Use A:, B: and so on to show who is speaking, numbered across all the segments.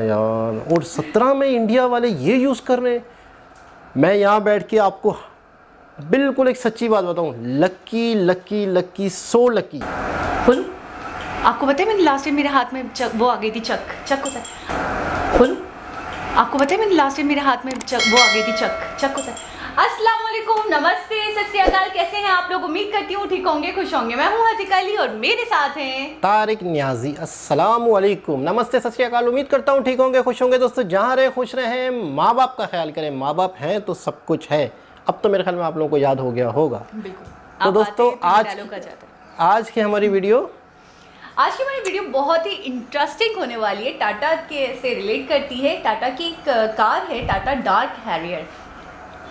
A: यार, और 17 में इंडिया वाले ये यूज़ कर रहे हैं। मैं यहाँ बैठ के आपको बिल्कुल एक सच्ची बात बताऊँ, लक्की लक्की लक्की सो लक्की।
B: बोलो, आपको पता है मैंने लास्ट टाइम मेरे हाथ में वो आ गई थी चक होता है। बोलो, आपको पता है मैंने लास्ट टाइम मेरे हाथ में वो आ गई थी चक होता है। अस्सलाम वालेकुम, नमस्ते, सत श्री अकाल, कैसे हैं आप लोग? उम्मीद करती हूँ ठीक होंगे, खुश होंगे। मैं हूँ हसीका अली और मेरे साथ हैं
A: तारिक नियाजी। अस्सलाम वालेकुम, नमस्ते, सत श्री अकाल। उम्मीद करता हूँ ठीक होंगे, खुश होंगे। दोस्तों, जहाँ रहे खुश रहें, माँ बाप का ख्याल करें। माँ बाप हैं तो सब कुछ है। अब तो मेरे ख्याल में आप लोगों को याद हो गया होगा।
B: बिल्कुल।
A: तो दोस्तों, आज की हमारी वीडियो
B: बहुत ही इंटरेस्टिंग होने वाली है। टाटा के से रिलेट करती है। टाटा की एक कार है, टाटा डार्क हैरियर।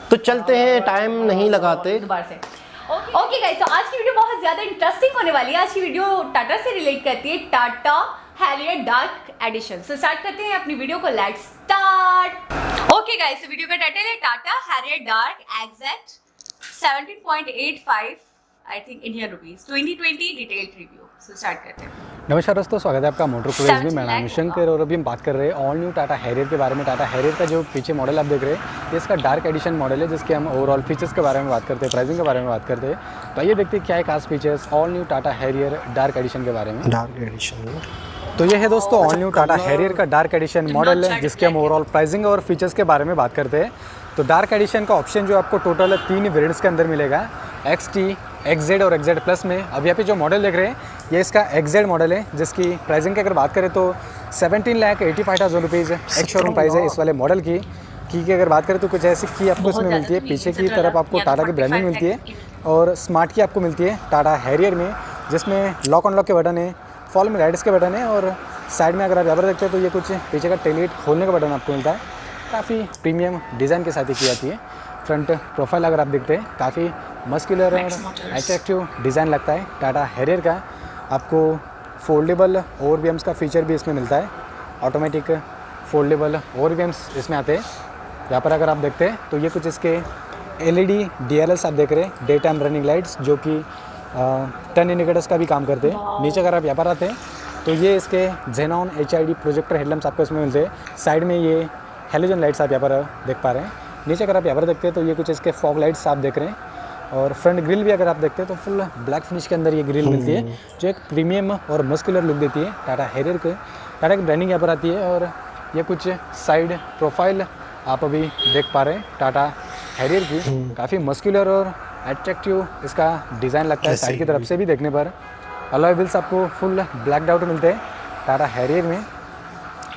A: तो चलते हैं, टाइम नहीं लगाते
B: दोबारा से। ओके गाइस, तो आज की वीडियो बहुत ज़्यादा इंटरेस्टिंग होने वाली है। आज की वीडियो टाटा से रिलेट करती है, Tata Harrier dark edition. So start करते हैं अपनी वीडियो को। Let's start. ओके गाइस, तो वीडियो का टाइटल है Tata Harrier dark exact 17.85 I think Indian rupees 2020 detailed review. So start करते हैं।
C: नमस्कार दोस्तों, स्वागत है आपका मोटर क्रूज में। मेरा नाम शंकर और अभी हम बात कर रहे हैं ऑल न्यू टाटा हैरियर के बारे में। टाटा हैरियर का जो पीछे मॉडल आप देख रहे हैं, ये इसका डार्क एडिशन मॉडल है, जिसके हम ओवरऑल फीचर्स के बारे में बात करते हैं, प्राइसिंग के बारे में बात करते हैं। तो आइए देखते हैं क्या है खास features all new Tata Harrier dark edition के बारे में।
A: डार्क एडिशन
C: तो ये है दोस्तों ऑल न्यू टाटा हैरियर का डार्क एडिशन मॉडल है, जिसके हम ओवरऑल प्राइसिंग और फीचर्स के बारे में बात करते हैं। तो डार्क एडिशन का ऑप्शन जो आपको टोटल 3 वेरिएंट्स के अंदर मिलेगा, XT, XZ और XZ प्लस में। अब यहाँ पे जो मॉडल देख रहे हैं, ये इसका XZ मॉडल है, जिसकी प्राइसिंग की अगर बात करें तो 17,85,000 रुपीज़ एक शोरूम प्राइस है इस वाले मॉडल की अगर बात करें तो कुछ ऐसी की आपको इसमें मिलती है। पीछे की तरफ आपको टाटा की ब्रांडिंग मिलती है और स्मार्ट की आपको मिलती है टाटा हैरियर में, जिसमें लॉक अनलॉक के बटन है, फॉल में राइड्स के बटन है और साइड में अगर आप यहाँ पर देखते हैं तो ये कुछ पीछे का टेल लाइट खोलने का बटन आपको मिलता है। काफ़ी प्रीमियम डिज़ाइन के साथ ही की जाती है। फ्रंट प्रोफाइल अगर आप देखते हैं, काफ़ी मस्कुलर और अट्रैक्टिव डिज़ाइन लगता है टाटा हैरियर का। आपको फोल्डेबल ओवरवीएम्स का फीचर भी इसमें मिलता है। ऑटोमेटिक फोल्डेबल ओवरवीएम्स इसमें आते हैं। यहाँ पर अगर आप देखते हैं तो ये कुछ इसके LED DRLs आप देख रहे हैं, डे टाइम रनिंग लाइट्स, जो कि टर्न इंडिकेटर्स का भी काम करते हैं। नीचे अगर आप यहाँ पर आते हैं तो ये इसके जेनॉन HID प्रोजेक्टर हेडलैम्प्स आपको इसमें मिलते हैं। साइड में ये हेलोजन लाइट्स आप यहाँ पर देख पा रहे हैं। नीचे अगर आप यहाँ पर देखते हैं तो ये कुछ इसके फॉग लाइट्स आप देख रहे हैं। और फ्रंट ग्रिल भी अगर आप देखते हैं तो फुल ब्लैक फिनिश के अंदर ये ग्रिल मिलती है, जो एक प्रीमियम और मस्कुलर लुक देती है टाटा हैरियर को। टाटा की ब्रांडिंग यहाँ पर आती है और ये कुछ साइड प्रोफाइल आप अभी देख पा रहे हैं टाटा हैरियर की। काफ़ी मस्कुलर और अट्रैक्टिव इसका डिज़ाइन लगता है साइड की तरफ से भी देखने पर। अलॉय व्हील्स आपको फुल ब्लैक आउट मिलते हैं टाटा हैरियर में।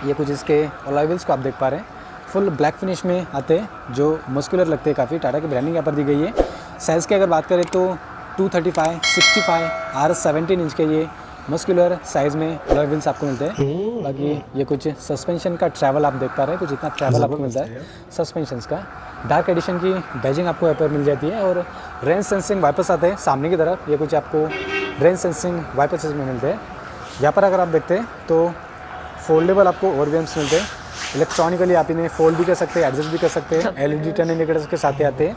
C: ये कुछ इसके अलॉय व्हील्स को आप देख पा रहे हैं, फुल ब्लैक फिनिश में आते हैं, जो मस्कुलर लगते हैं काफ़ी। टाटा की ब्रांडिंग यहाँ पर दी गई है। साइज़ की अगर बात करें तो 235, 65 और 17 इंच के ये मस्कुलर साइज़ में अलॉय व्हील्स आपको मिलते हैं। बाकी ये कुछ सस्पेंशन का ट्रैवल आप देख पा रहे हैं, कुछ इतना ट्रैवल आपको मिलता है सस्पेंशंस का। डार्क एडिशन की बैजिंग आपको यहाँ पर मिल जाती है और रेन सेंसिंग वाइपर्स आते हैं सामने की तरफ। ये कुछ आपको रेन सेंसिंग वाइपर्स इसमें मिलते हैं। यहाँ पर अगर आप देखते हैं तो फोल्डेबल आपको ओवरवीएम्स मिलते हैं। इलेक्ट्रॉनिकली आप इन्हें फोल्ड भी कर सकते हैं, एडजस्ट भी कर सकते हैं। LED टर्न इंडिकेटर्स के साथ आते हैं।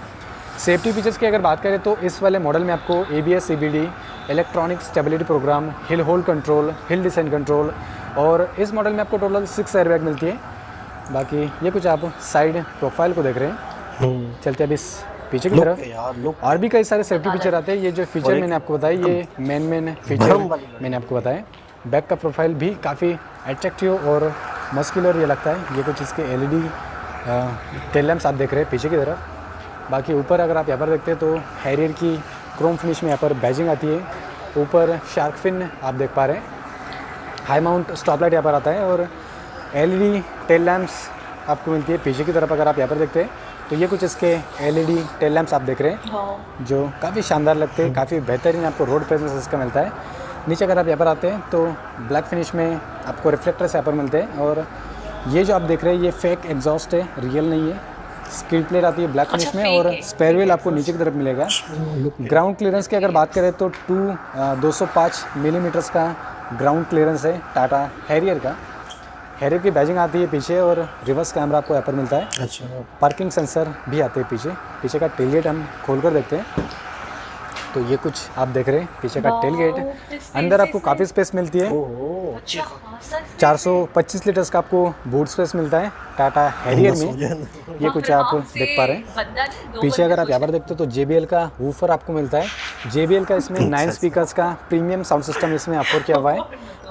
C: सेफ्टी फीचर्स की अगर बात करें तो इस वाले मॉडल में आपको ABS CBD, electronic stability program, hill hold control, hill descent control और इस मॉडल में आपको टोटल 6 एयरबैग मिलती है। बाकी ये कुछ आप साइड प्रोफाइल को देख रहे हैं। चलते अब इस पीछे की तरफ, और भी कई सारे सेफ्टी फीचर आते हैं। ये जो फीचर मैंने आपको बताया, ये मेन फीचर मैंने आपको बताया। बैक का प्रोफाइल भी काफ़ी अट्रैक्टिव और मस्कुलर ये लगता है। ये कुछ इसके LED टेल लैम्प्स आप देख रहे हैं पीछे की तरफ। बाकी ऊपर अगर आप यहाँ पर देखते हैं तो हैरियर की क्रोम फिनिश में यहाँ पर बैजिंग आती है। ऊपर शार्क फिन आप देख पा रहे हैं। हाई माउंट स्टॉप लाइट यहाँ पर आता है और LED टेल लैम्प्स आपको मिलती है पीछे की तरफ। अगर आप यहाँ पर देखते हैं तो ये कुछ इसके LED टेल लैम्प्स आप देख रहे हैं, जो काफ़ी शानदार लगते हैं। काफ़ी बेहतरीन आपको रोड प्रेजेंस इसका मिलता है। नीचे अगर आप यहाँ पर आते हैं तो ब्लैक फिनिश में आपको रिफ्लेक्टर्स यहाँ पर मिलते हैं। और ये जो आप देख रहे हैं ये फेक एग्जॉस्ट है, रियल नहीं है। स्किड प्लेट आती है ब्लैक फिनिश में और स्पेयर व्हील आपको नीचे की तरफ मिलेगा। ग्राउंड क्लियरेंस की अगर बात करें तो 205 मिलीमीटर्स का ग्राउंड क्लियरेंस है टाटा हैरियर का। हैरियर की बैजिंग आती है पीछे और रिवर्स कैमरा आपको यहाँ पर मिलता है।
A: अच्छा,
C: पार्किंग सेंसर भी आते हैं पीछे का टेल लाइट हम खोल कर देखते हैं। तो ये कुछ आप देख रहे हैं पीछे का टेल गेट। अंदर आपको काफ़ी स्पेस मिलती है। 425 लीटर्स का आपको बूट स्पेस मिलता है टाटा हैरियर में। ये कुछ आप देख पा रहे हैं। पीछे अगर आप यहाँ पर देखते हो तो JBL का वूफर आपको मिलता है। JBL का इसमें 9 स्पीकर्स का प्रीमियम साउंड सिस्टम इसमें ऑफर किया हुआ है।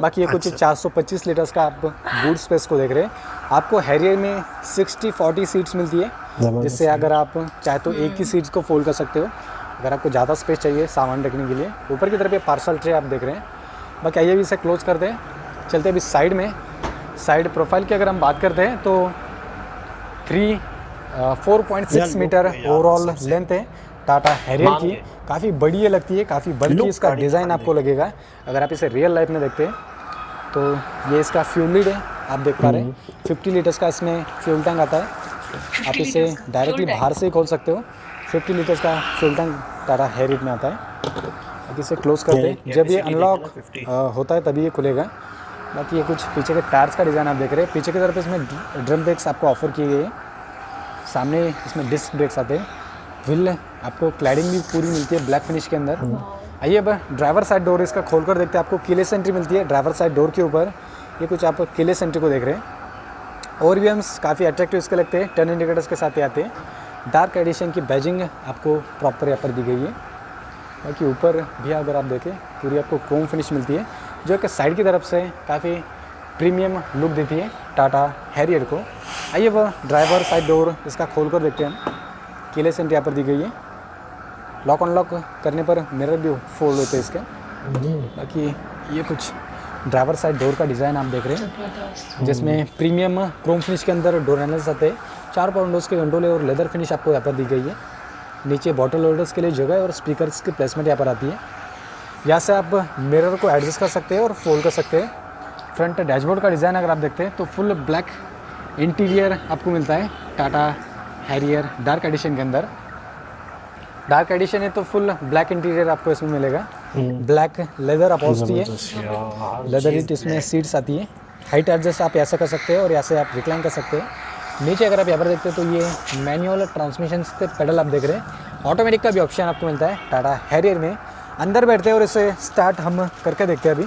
C: बाकी ये कुछ 425 लीटर्स का आप बूट स्पेस को देख रहे हैं। आपको हैरियर में 60-40 सीट्स मिलती है, जिससे अगर आप चाहे तो एक ही सीट्स को फोल्ड कर सकते हो अगर आपको ज़्यादा स्पेस चाहिए सामान रखने के लिए। ऊपर की तरफ ये पार्सल ट्रे आप देख रहे हैं। बाकी आइए भी इसे क्लोज करते हैं, चलते हैं अभी साइड में। साइड प्रोफाइल की अगर हम बात करते हैं तो 4.6 मीटर ओवरऑल लेंथ है टाटा हैरियर की। काफ़ी बड़ी ये लगती है, काफ़ी बल्कि इसका डिज़ाइन आपको लगेगा। अगर आप इसे रियल लाइफ में देखते हैं तो ये इसका फ्यूल लीड है, आप देख पा रहे हैं। 50 लीटर्स का इसमें फ्यूल टैंक आता है। आप इसे डायरेक्टली बाहर से ही खोल सकते हो। 50 लीटर्स का फ्यूल टैंक टाटा हैरियर में आता है। अब इसे क्लोज करते हैं, जब ये अनलॉक होता है तभी ये खुलेगा। बाकी ये कुछ पीछे के टायर्स का डिज़ाइन आप देख रहे हैं। पीछे की तरफ इसमें ड्रम ब्रेक्स आपको ऑफर किए गए हैं। सामने इसमें डिस्क ब्रेक्स आते हैं। व्हील आपको क्लैडिंग भी पूरी मिलती है ब्लैक फिनिश के अंदर। आइए अब ड्राइवर साइड डोर इसका खोलकर देखते हैं। आपको कीलेस एंट्री मिलती है ड्राइवर साइड डोर के ऊपर। ये कुछ आप कीलेस एंट्री को देख रहे हैं। और भी हम काफ़ी अट्रैक्टिव इसके लगते हैं, टर्न इंडिकेटर्स के साथ ही आते हैं। डार्क एडिशन की बैजिंग आपको प्रॉपर यहाँ पर दी गई है। बाकी ऊपर भी अगर आप देखें पूरी आपको क्रोम फिनिश मिलती है, जो कि साइड की तरफ से काफ़ी प्रीमियम लुक देती है टाटा हैरियर को। आइए वो ड्राइवर साइड डोर इसका खोल कर देखते हैं हम। कीलेस एंट्री यहाँ पर दी गई है। लॉक अनलॉक करने पर मिरर भी फोल्ड होते हैं इसके। बाकी ये कुछ ड्राइवर साइड डोर का डिज़ाइन आप देख रहे हैं, जिसमें प्रीमियम क्रोम फिनिश के अंदर डोर हैंडल्स आते हैं। 4 पावर विंडोज़ के कंट्रोल और लेदर फिनिश आपको यहाँ पर दी गई है। नीचे बॉटल होल्डर्स के लिए जगह है और स्पीकर्स की प्लेसमेंट यहाँ पर आती है। यहाँ से आप मिरर को एडजस्ट कर सकते हैं और फोल्ड कर सकते हैं। फ्रंट डैशबोर्ड का डिज़ाइन अगर आप देखते हैं तो फुल ब्लैक इंटीरियर आपको मिलता है टाटा हैरियर डार्क एडिशन के अंदर। डार्क एडिशन है तो फुल ब्लैक इंटीरियर आपको इसमें मिलेगा। ब्लैक लेदर अपॉल्स्ट्री है, लेदर इट इसमें सीट्स आती है। हाइट एडजस्ट आप ऐसा कर सकते हैं और यहाँ से आप रिक्लाइन कर सकते हैं। नीचे अगर आप यहाँ पर देखते हैं तो ये मैनुअल ट्रांसमिशन के पेडल आप देख रहे हैं। ऑटोमेटिक का भी ऑप्शन आपको मिलता है टाटा हैरियर में। अंदर बैठते हैं और इसे स्टार्ट हम करके देखते हैं अभी।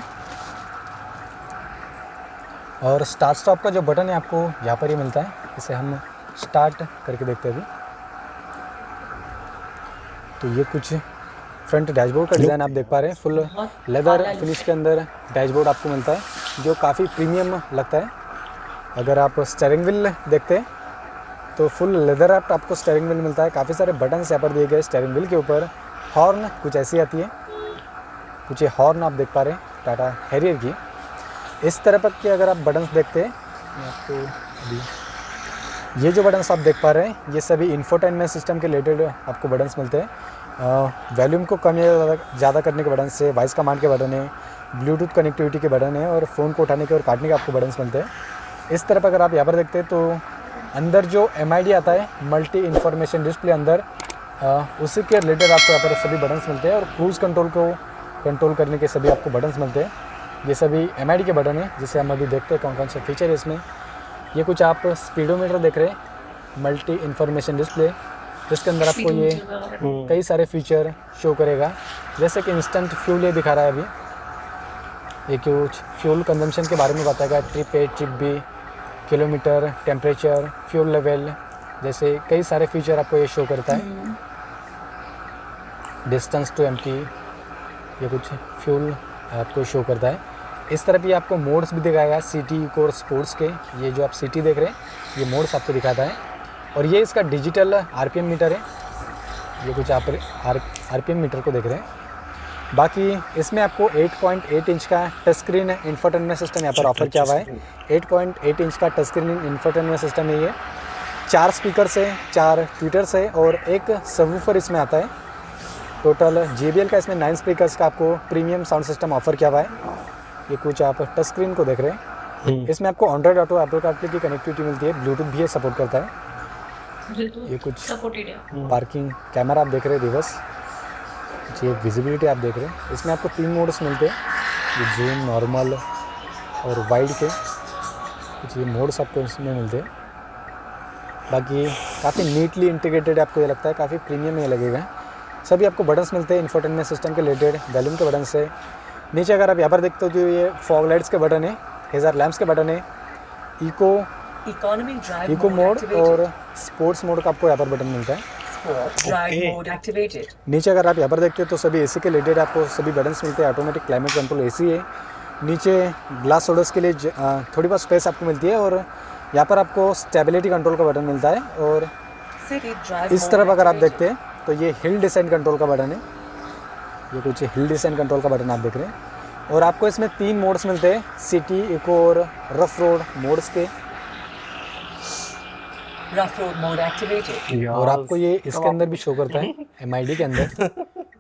C: और स्टार्ट स्टॉप का जो बटन है आपको यहाँ पर ही मिलता है, इसे हम स्टार्ट करके देखते हैं अभी। तो ये कुछ फ्रंट डैशबोर्ड का डिज़ाइन आप देख पा रहे हैं। फुल लेदर फिनिश के अंदर डैशबोर्ड आपको मिलता है, जो काफ़ी प्रीमियम लगता है। अगर आप स्टीयरिंग व्हील देखते हैं तो फुल लेदर रैप्ड आपको स्टीयरिंग व्हील मिलता है। काफ़ी सारे बटन्स यहाँ पर दिए गए स्टीयरिंग व्हील के ऊपर। हॉर्न कुछ ऐसी आती है, कुछ ये हॉर्न आप देख पा रहे हैं टाटा हैरियर की। इस तरह के अगर आप बटन्स देखते हैं आपको अभी ये जो बटन्स आप देख पा रहे हैं ये सभी इंफोटेनमेंट सिस्टम के रिलेटेड आपको बटन्स मिलते हैं। वॉल्यूम को कम या ज़्यादा करने के बटन से, वॉइस कमांड के बटन है, ब्लूटूथ कनेक्टिविटी के बटन है और फ़ोन को उठाने के और काटने के आपको बटन्स मिलते हैं। इस तरफ अगर आप यहाँ पर देखते हैं तो अंदर जो MID आता है मल्टी इन्फॉर्मेशन डिस्प्ले अंदर, उसी के रिलेटेड आपको यहाँ पर सभी बटन्स मिलते हैं। और क्रूज़ कंट्रोल को कंट्रोल करने के सभी आपको बटन्स मिलते हैं। ये सभी MID के बटन हैं, जिसे हम अभी देखते हैं कौन कौन से फीचर है इसमें। ये कुछ आप स्पीडोमीटर देख रहे हैं, मल्टी इन्फॉर्मेशन डिस्प्ले, जिसके अंदर आपको ये कई सारे फीचर शो करेगा। जैसे कि इंस्टेंट फ्यूल ये दिखा रहा है अभी, ये कुछ फ्यूल कंजम्पशन के बारे में बताएगा। Trip A, trip B, kilometre, temperature, fuel level, जैसे कई सारे फीचर आपको ये शो करता है। डिस्टेंस टू एम्प्टी, ये कुछ फ्यूल आपको शो करता है। इस तरह भी आपको मोड्स भी दिखाएगा, सिटी, इको और स्पोर्ट्स के। ये जो आप सिटी देख रहे हैं ये मोड्स आपको दिखाता है। और ये इसका डिजिटल RPM मीटर है। ये कुछ आप RPM मीटर को देख रहे हैं। बाकी इसमें आपको 8.8 इंच का टच स्क्रीन इंफोटेनमेंट सिस्टम यहाँ पर ऑफर किया हुआ है। 8.8 इंच का टच स्क्रीन इंफोटेनमेंट सिस्टम है ये। 4 स्पीकर से, 4 ट्विटर से और एक सबवूफर इसमें आता है। टोटल JBL का इसमें 9 स्पीकर्स का आपको प्रीमियम साउंड सिस्टम ऑफर किया हुआ है। ये कुछ आप टच स्क्रीन को देख रहे हैं। इसमें आपको एंड्रॉइड ऑटो, एप्पल कारप्ले की कनेक्टिविटी मिलती है। ब्लूटूथ भी ये सपोर्ट करता है। ये कुछ पार्किंग कैमरा आप देख रहे हैं, रिवर्स, ये विजिबिलिटी आप देख रहे हैं। इसमें आपको 3 मोड्स मिलते हैं, ये जूम, नॉर्मल और वाइड के कुछ ये मोड्स आपको इसमें मिलते हैं। बाकी काफ़ी नीटली इंटीग्रेटेड आपको ये लगता है, काफ़ी प्रीमियम ये लगेगा। सभी आपको बटन्स मिलते हैं इंफोटेनमेंट सिस्टम के रिलेटेड, वॉल्यूम के बटन से। नीचे अगर आप यहाँ पर देखते हो जो ये फॉग लाइट्स के बटन है, हेज़र लैम्प्स के बटन है, इको मोड और स्पोर्ट्स मोड का आपको यहाँ पर बटन मिलता है। नीचे अगर आप यहाँ पर देखते हो तो सभी एसी के रिलेटेड आपको सभी बटन्स मिलते हैं। ऑटोमेटिक क्लाइमेट कंट्रोल एसी है। नीचे ग्लास होल्डर्स के लिए थोड़ी बहुत स्पेस आपको मिलती है और यहाँ पर आपको स्टेबिलिटी कंट्रोल का बटन मिलता है। और इस तरफ अगर आप देखते हैं तो ये हिल डिसेंट कंट्रोल का बटन है, ये कुछ हिल डिसेंट कंट्रोल का बटन आप देख रहे हैं। और आपको इसमें 3 मोड्स मिलते हैं, सिटी, इको और रफ रोड मोड्स के। और आपको ये इसके अंदर भी शो करता है, MID के अंदर।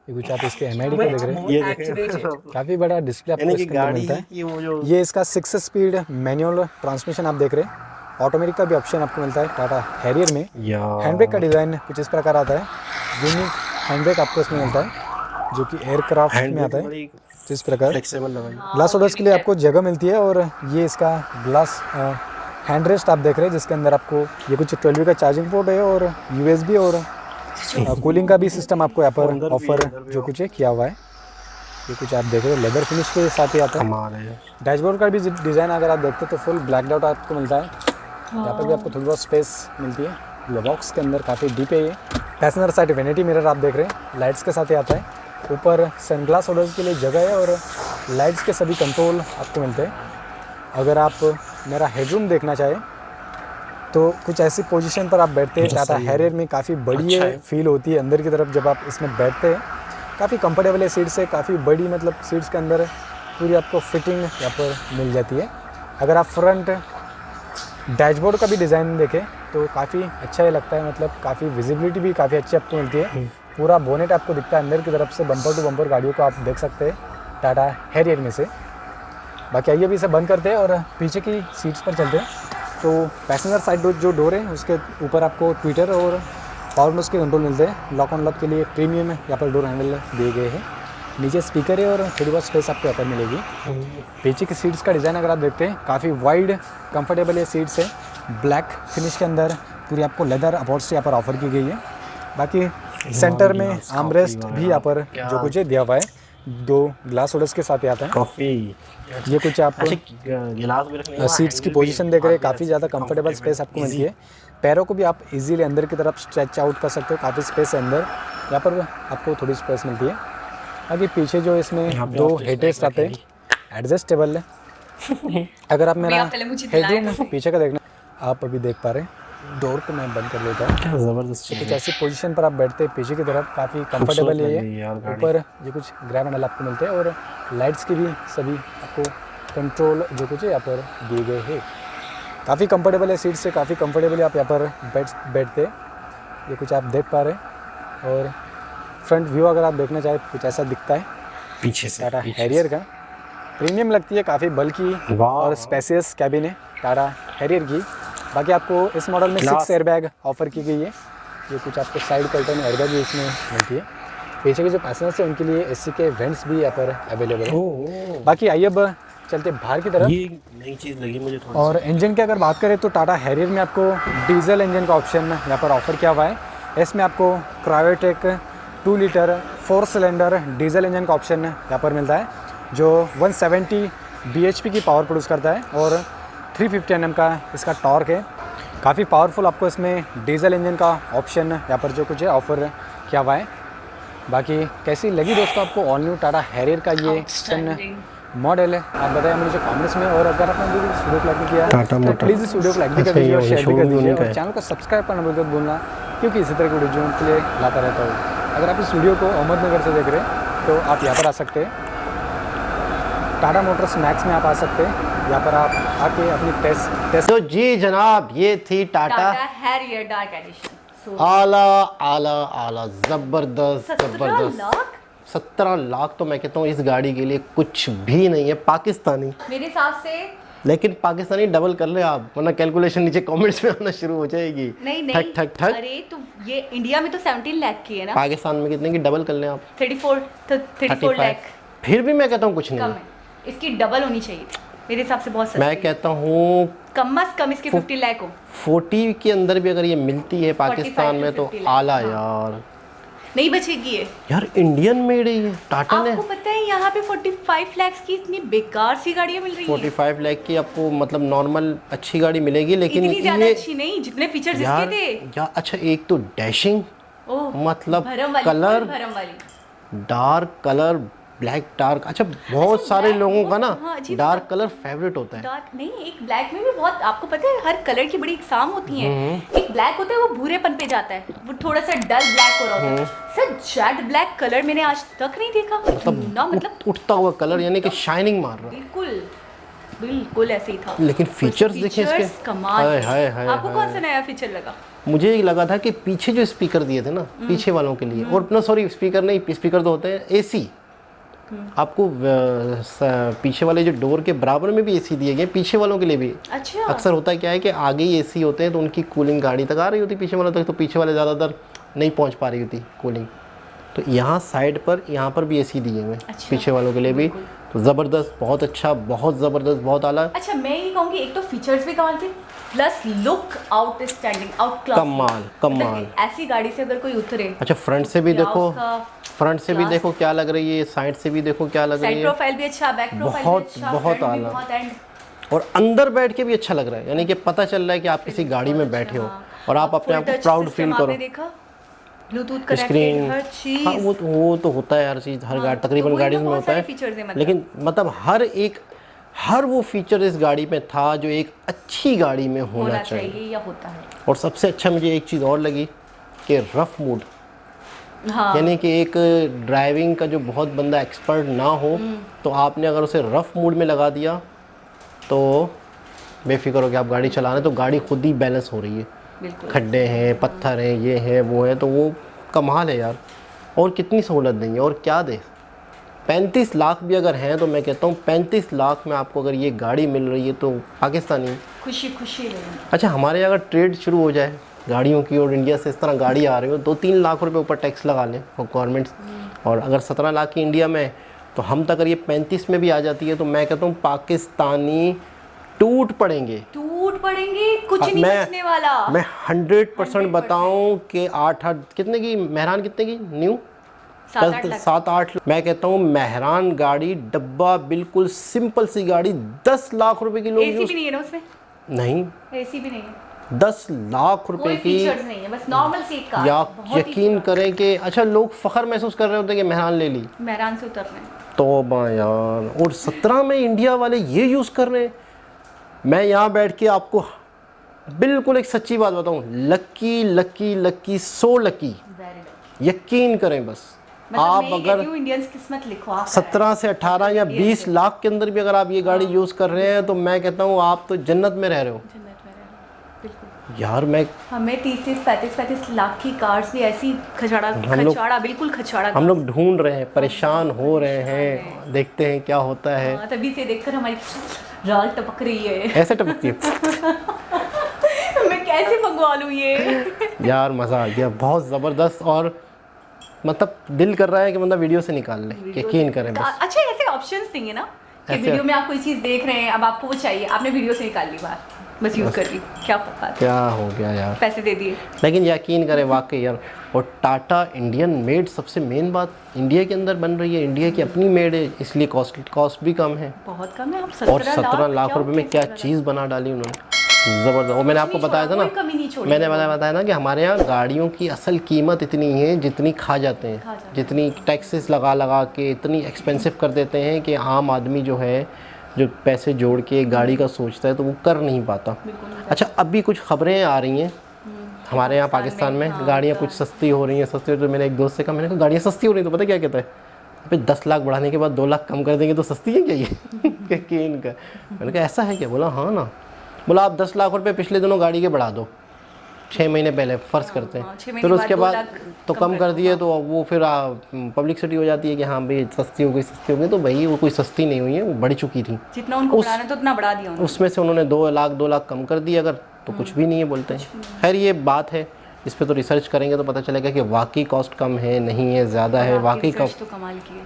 C: ये कुछ आप इसके MID को देख रहे हैं, काफ़ी बड़ा डिस्प्ले आपको इसके अंदर मिलता है। ये इसका 6 स्पीड मैनुअल ट्रांसमिशन आप देख रहे हैं। ऑटोमेटिक का भी ऑप्शन आपको मिलता है टाटा हैरियर में। हैंड ब्रेक का डिज़ाइन कुछ इस प्रकार आता है, यूनिक हैंड ब्रेक आपको इसमें मिलता है जो कि एयरक्राफ्ट में आता है। इस प्रकार ग्लास होल्डर्स के लिए आपको जगह मिलती है। और ये इसका ग्लास हैंड रेस्ट आप देख रहे हैं जिसके अंदर आपको ये कुछ 12V का चार्जिंग पोर्ट है और USB और कूलिंग का भी सिस्टम आपको यहाँ पर ऑफर जो कुछ है किया हुआ है। ये कुछ आप देख रहे हो लेदर फिनिश के साथ ही आता है। डैशबोर्ड का भी डिज़ाइन अगर आप देखते हो तो फुल ब्लैक आउट आपको मिलता है। यहाँ पर भी आपको थोड़ी बहुत स्पेस मिलती है। ग्लो बॉक्स के अंदर काफ़ी डीप है ये। पैसेंजर साइड वैनिटी मिरर आप देख रहे हैं, लाइट्स के साथ ही आता है। ऊपर सनग्लास होल्डर्स के लिए जगह है और लाइट्स के सभी कंट्रोल आपको मिलते हैं। अगर आप मेरा हेडरूम देखना चाहें तो कुछ ऐसी पोजीशन पर आप बैठते हैं। टाटा हैरियर में काफ़ी बड़ी फील होती है अंदर की तरफ जब आप इसमें बैठते हैं। काफ़ी कंफर्टेबल है सीट्स है, काफ़ी बड़ी, मतलब सीट्स के अंदर पूरी आपको फिटिंग यहाँ पर मिल जाती है। अगर आप फ्रंट डैशबोर्ड का भी डिज़ाइन देखें तो काफ़ी अच्छा ही लगता है, मतलब काफ़ी विजिबिलिटी भी काफ़ी अच्छी आपको मिलती है। पूरा बोनेट आपको दिखता है अंदर की तरफ से, बम्पर टू बम्पर गाड़ियों को आप देख सकते हैं टाटा हैरियर में से। बाकी आइए अभी इसे बंद करते हैं और पीछे की सीट्स पर चलते हैं। तो पैसेंजर साइड जो डोर है उसके ऊपर आपको ट्विटर और पावर विंडोज के कंट्रोल मिलते हैं। लॉक ऑन लॉक के लिए प्रीमियम यहाँ पर डोर हैंडल दिए गए हैं। नीचे स्पीकर है और थोड़ी बहुत स्पेस आपको यहाँ पर मिलेगी। पीछे की सीट्स का डिज़ाइन अगर आप देखते हैं काफ़ी वाइड कंफर्टेबल ये सीट्स है। ब्लैक फिनिश के अंदर पूरी आपको लेदर अपॉर्ट्स यहाँ पर ऑफर की गई है। बाकी सेंटर में आर्मरेस्ट भी यहाँ पर जो कुछ है दिया हुआ है। 2 ग्लास होल्डर्स के साथ आता है।
A: काफ़ी
C: ये कुछ आप सीट्स की पोजीशन देख रहे हैं, काफ़ी ज़्यादा कंफर्टेबल स्पेस आपको मिलती है। पैरों को भी आप इजीली अंदर की तरफ स्ट्रेच आउट कर सकते हो, काफ़ी स्पेस है अंदर। यहाँ पर आपको थोड़ी स्पेस मिलती है। आगे पीछे जो इसमें 2 हेडरेस्ट आते हैं एडजस्टेबल है। अगर आप मेरा हेडरूम पीछे का देखना आप अभी देख पा रहे हैं। डोर को मैं बंद कर लेता हूँ।
A: क्या ज़बरदस्त
C: तो कुछ ऐसी पोजीशन पर आप बैठते हैं पीछे की तरफ, काफ़ी कंफर्टेबल है ये। ऊपर ये कुछ ग्रैब हैंडल आपको मिलते हैं और लाइट्स की भी सभी आपको कंट्रोल जो कुछ है यहाँ पर दिए गए हैं। काफ़ी कंफर्टेबल है सीट से, काफ़ी कंफर्टेबली आप यहाँ पर बैठते हैं। ये कुछ आप देख पा रहे हैं। और फ्रंट व्यू अगर आप देखना चाहें कुछ ऐसा दिखता है
A: पीछे से।
C: टाटा हैरियर का प्रीमियम लगती है, काफ़ी बल्की और स्पेसियस कैबिन है टाटा हैरियर की। बाकी आपको इस मॉडल में 6 एयरबैग ऑफर की गई है। ये कुछ आपको साइड कर्टन एयरबैग भी इसमें मिलती है। पीछे के जो पैसेंजर्स हैं उनके लिए AC के वेंट्स भी यहाँ पर अवेलेबल है। बाकी आइए अब चलते बाहर की तरफ।
A: ये नई चीज़ लगी मुझे थोड़ा।
C: और इंजन की अगर बात करें तो टाटा हैरियर में आपको डीजल इंजन का ऑप्शन यहाँ पर ऑफर किया हुआ है। इसमें आपको Kryotec 2 litre 4 cylinder diesel engine का ऑप्शन यहाँ पर मिलता है जो 170 bhp की पावर प्रोड्यूस करता है और 350 Nm का इसका टॉर्क है। काफ़ी पावरफुल आपको इसमें डीजल इंजन का ऑप्शन यहाँ पर जो कुछ है ऑफर किया हुआ है। बाकी कैसी लगी दोस्तों आपको ऑल न्यू टाटा हैरियर का ये मॉडल है, आप बताएं मुझे कमेंट्स में। और अगर आपने वीडियो को लाइक नहीं किया तो प्लीज़ इस वीडियो को लाइक भी कर दीजिए और शेयर भी कर दीजिए और चैनल को सब्सक्राइब करना बिल्कुल भूलना, क्योंकि इसी तरह की वीडियो के लिए लाता रहता हूँ। अगर आप इस वीडियो को अहमदनगर से देख रहे हैं तो आप यहाँ पर आ सकते हैं, टाटा मोटर्स मैक्स में आप आ सकते हैं। यहाँ पर आप आके अपनी टेस्ट
A: तो जी जनाब, ये थी टाटा
B: हैरियर डार्क एडिशन।
A: आला आला आला ज़बरदस्त 17 लाख तो मैं कहता हूँ इस गाड़ी के लिए कुछ भी नहीं है पाकिस्तानी
B: मेरे हिसाब से।
A: लेकिन पाकिस्तानी डबल कर ले आप, वरना कैलकुलेशन नीचे कमेंट्स में आना शुरू हो जाएगी।
B: नहीं
A: ठक ठक ठक।
B: अरे तो ये इंडिया में तो 17 लाख की है ना,
A: पाकिस्तान में कितने की डबल कर लें आप?
B: 34 लाख।
A: फिर भी मैं कहता हूँ कुछ नहीं
B: कम है, इसकी डबल होनी चाहिए मेरे हिसाब से। बहुत सस्ती
A: मैं कहता हूँ
B: कम से कम इसकी 50 लाख हो।
A: 40 के अंदर भी अगर ये मिलती है पाकिस्तान में तो आला यार।
B: नहीं बचेगी ये।
A: यार इंडियन मेड है ये, टाटा ने।
B: आपको पता है यहाँ पे 45 लाख की इतनी बेकार सी गाड़ियाँ मिल रही हैं।
A: 45 लाख की आपको मतलब नॉर्मल अच्छी गाड़ी मिलेगी, लेकिन
B: इतनी ज्यादा
A: ये
B: अच्छी नहीं जितने फीचर्स
A: यार
B: इसके थे।
A: यार अच्छा, एक तो डैशिंग,
B: ओह,
A: मतलब
B: भरम वाली,
A: कलर,
B: भरम वाली।
A: Dark colour, black dark. अच्छा बहुत सारे
B: black
A: लोगों का ना
B: हाँ, अजीब
A: डार्क कलर फेवरेट होता है।
B: डार्क नहीं, एक ब्लैक में भी बहुत, आपको पता है हर कलर की बड़ी इकसाम होती है। एक ब्लैक होता है वो भूरेपन पे जाता है, वो थोड़ा सा डल ब्लैक हो रहा होता है। सर जेट ब्लैक कलर मैंने आज तक नहीं देखा। मतलब
A: उठता हुआ कलर, यानी कि शाइनिंग मार रहा।
B: बिल्कुल बिल्कुल ऐसे ही था।
A: लेकिन फीचर्स देखिए इसके,
B: कमाल
A: हाय
B: है।
A: हाय हाय
B: आपको
A: हाय।
B: कौन सा नया फीचर लगा?
A: मुझे ये लगा था कि पीछे जो स्पीकर दिए थे ना पीछे वालों के लिए, और ना सॉरी स्पीकर नहीं, स्पीकर तो होते हैं एसी। आपको पीछे वाले जो डोर के बराबर में भी एसी दिए गए पीछे वालों के लिए भी।
B: अच्छा,
A: अक्सर होता है क्या है कि आगे ही एसी होते हैं तो उनकी कूलिंग गाड़ी तक आ रही होती, पीछे वालों तक तो पीछे वाले ज़्यादातर नहीं पहुंच पा रही होती कूलिंग। तो यहाँ साइड पर, यहाँ पर भी एसी दिए हुए
B: अच्छा,
A: पीछे वालों के लिए भी। तो ज़बरदस्त, बहुत अच्छा, बहुत ज़बरदस्त, बहुत आला।
B: अच्छा मैं ये कहूँगी एक तो फीचर्स भी कमाल थे, plus look outstanding, out class.
A: कमाल कमाल।
B: ऐसी गाड़ी से अगर कोई उतरे,
A: अच्छा फ्रंट से भी
B: क्या
A: देखो,
B: उसका
A: फ्रंट से भी
B: class।
A: देखो क्या लग रही है, साइड से भी देखो क्या लग रही
B: साइड
A: है,
B: प्रोफाइल भी अच्छा, बैक प्रोफाइल भी
A: बहुत
B: अच्छा,
A: बहुत
B: front भी
A: आला।
B: बहुत एंड।
A: और अंदर बैठ के भी अच्छा लग रहा है, यानी कि पता चल रहा है कि आप किसी गाड़ी में बैठे हो और आप अपने आप को प्राउड फील करो।
B: देखा ब्लूटूथ कनेक्टेड
A: स्क्रीन,
B: हर चीज।
A: हाँ वो तो होता है, हर चीज़ हर गाड़ी तकरीबन गाड़ी में होता है।
B: मतलब।
A: लेकिन मतलब हर वो फीचर इस गाड़ी में था जो एक अच्छी गाड़ी में होना चाहिए।
B: या होता है।
A: और सबसे अच्छा मुझे एक चीज़ और लगी कि रफ मूड,
B: हाँ,
A: यानी कि एक ड्राइविंग का जो बहुत बंदा एक्सपर्ट ना हो तो आपने अगर उसे रफ मूड में लगा दिया तो बेफिक्र हो कि आप गाड़ी चला रहे हैं तो गाड़ी खुद ही बैलेंस हो रही है।
B: बिल्कुल।
A: खड्डे हैं, पत्थर हैं, ये है वो है, तो वो कमाल है यार। और कितनी सहूलत देंगे और क्या दे। 35 लाख भी अगर हैं तो मैं कहता हूँ 35 लाख में आपको अगर ये गाड़ी मिल रही है तो पाकिस्तानी
B: खुशी खुशी लेंगे।
A: अच्छा हमारे अगर ट्रेड शुरू हो जाए गाड़ियों की और इंडिया से इस तरह गाड़ी आ रही हो 2-3 लाख रुपए ऊपर टैक्स लगा लें और गवर्नमेंट्स, और अगर 17 लाख की इंडिया में तो हम तक अगर ये 35 में भी आ जाती है तो मैं कहता हूँ पाकिस्तानी टूट पड़ेंगे
B: कुछ नहीं बचने वाला।
A: मैं 100% बताऊं कि 8 कितने की मेहरान, कितने की न्यू 7-8, मैं कहता हूँ मेहरान गाड़ी डब्बा बिल्कुल सिंपल सी गाड़ी 10 लाख रुपए की लोग
B: एसी भी नहीं है ना उसमें?
A: नहीं,
B: एसी भी नहीं है,
A: 10 लाख रुपए
B: कोई
A: की।
B: फीचर्स नहीं है, बस नॉर्मल सी कार।
A: या यकीन करें कि अच्छा लोग फख्र महसूस कर रहे होते हैं कि मेहरान ले ली,
B: मेहरान से उतरना है।
A: तौबा यार, और 17 में इंडिया वाले ये यूज़ कर रहे हैं। मैं यहाँ बैठ के आपको बिल्कुल एक सच्ची बात बताऊँ, lucky lucky lucky so lucky, यकीन करें बस।
B: मतलब
A: आप
B: मैं
A: अगर
B: इंडियंस किस्मत लिखवा
A: 17 से 18 या 20 लाख के अंदर भी अगर आप ये गाड़ी यूज़ कर रहे हैं तो मैं कहता हूँ आप तो जन्नत में रह रहे हो
B: जन्नत में रहना। बिल्कुल
A: यार। मैं
B: हमें 30-35 लाख की कार्स भी ऐसी खचाड़ा बिल्कुल खचाड़ा
A: हम लोग ढूंढ रहे हैं, परेशान हो रहे हैं, देखते हैं क्या होता है।
B: तभी से देखकर हमारी राल टपक रही है।
A: ऐसे टपकती है
B: मैं कैसे मंगवा लूँ ये।
A: यार मज़ा आ गया, बहुत ज़बरदस्त। और मतलब दिल कर रहा है कि मतलब वीडियो से निकाल ले, यकीन करें बस।
B: अच्छा ऐसे ऑप्शंस देंगे ना कि
A: ऐसे-
B: वीडियो में आप कोई चीज़ देख रहे हैं, अब आपको वो चाहिए, आपने वीडियो से निकाल ली बाहर, बस यूज़ कर ली, क्या पता
A: क्या हो गया यार,
B: पैसे दे दिए।
A: लेकिन यकीन करें वाकई यार। और टाटा इंडियन मेड, सबसे मेन बात इंडिया के अंदर बन रही है, इंडिया की अपनी मेड है, इसलिए कॉस्ट भी कम है।
B: बहुत कम है। आप
A: और 17 लाख रुपए में क्या चीज़ बना डाली उन्होंने, ज़बरदस्त। और मैंने आपको बताया था ना, मैंने बताया ना कि हमारे यहाँ गाड़ियों की असल कीमत इतनी है जितनी खा जाते हैं, जितनी टैक्सेस लगा लगा के इतनी एक्सपेंसिव कर देते हैं कि आम आदमी जो है जो पैसे जोड़ के गाड़ी का सोचता है तो वो कर नहीं पाता। अच्छा अभी कुछ खबरें आ रही हैं हमारे यहाँ पाकिस्तान में, गाड़ियाँ कुछ सस्ती हो रही हैं, सस्ती। तो मैंने एक दोस्त से कहा, मैंने कहा गाड़ियाँ सस्ती हो रही हैं तो पता क्या कहता है, अभी 10 लाख बढ़ाने के बाद 2 लाख कम कर देंगे तो सस्ती है क्या ये यकीन का। मैंने कहा ऐसा है क्या, बोला हाँ ना। बोला आप 10 लाख रुपए पिछले दिनों गाड़ी के बढ़ा दो, 6 महीने पहले फ़र्ज़ करते हैं, फिर उसके बाद तो कम कर दिए तो वो फिर पब्लिसिटी हो जाती है कि हाँ भाई सस्ती हो गई, तो भाई वो कोई सस्ती नहीं हुई है, वो बढ़ चुकी थी।
B: जितना उनको बढ़ाना था उतना बढ़ा दिया।
A: उसमें से उन्होंने 2 लाख कम कर दिए अगर, तो कुछ भी नहीं है बोलते हैं। खैर ये बात है, इस पर तो रिसर्च करेंगे तो पता चलेगा कि वाकई कॉस्ट कम है, नहीं है, ज़्यादा है, वाकई कम।
B: तो कमाल की है।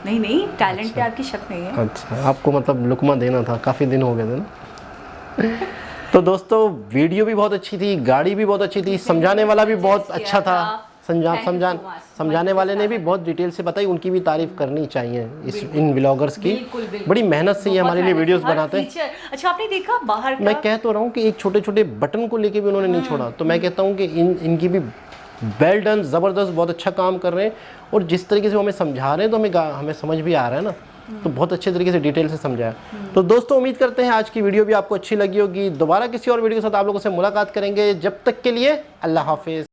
B: नहीं टैलेंट पे आपकी शक नहीं है।
A: अच्छा आपको मतलब लुकमा देना था, काफ़ी दिन हो गए थे ना। तो दोस्तों वीडियो भी बहुत अच्छी थी, गाड़ी भी बहुत अच्छी थी, समझाने वाला भी बहुत अच्छा था, समझाने वाले ने भी बहुत डिटेल से बताई, उनकी भी तारीफ करनी चाहिए इन व्लॉगर्स की। बड़ी मेहनत से ये हमारे लिए वीडियोस बनाते हैं।
B: अच्छा आपने देखा बाहर
A: मैं कह तो रहा हूँ कि एक छोटे छोटे बटन को लेके भी उन्होंने नहीं छोड़ा। तो मैं कहता हूँ कि इनकी भी वेल डन, ज़बरदस्त, बहुत अच्छा काम कर रहे हैं। और जिस तरीके से वो हमें समझा रहे हैं तो हमें समझ भी आ रहा है ना, तो बहुत अच्छे तरीके से डिटेल से समझाया। तो दोस्तों उम्मीद करते हैं आज की वीडियो भी आपको अच्छी लगी होगी। दोबारा किसी और वीडियो के साथ आप लोगों से मुलाकात करेंगे। जब तक के लिए अल्लाह हाफिज़।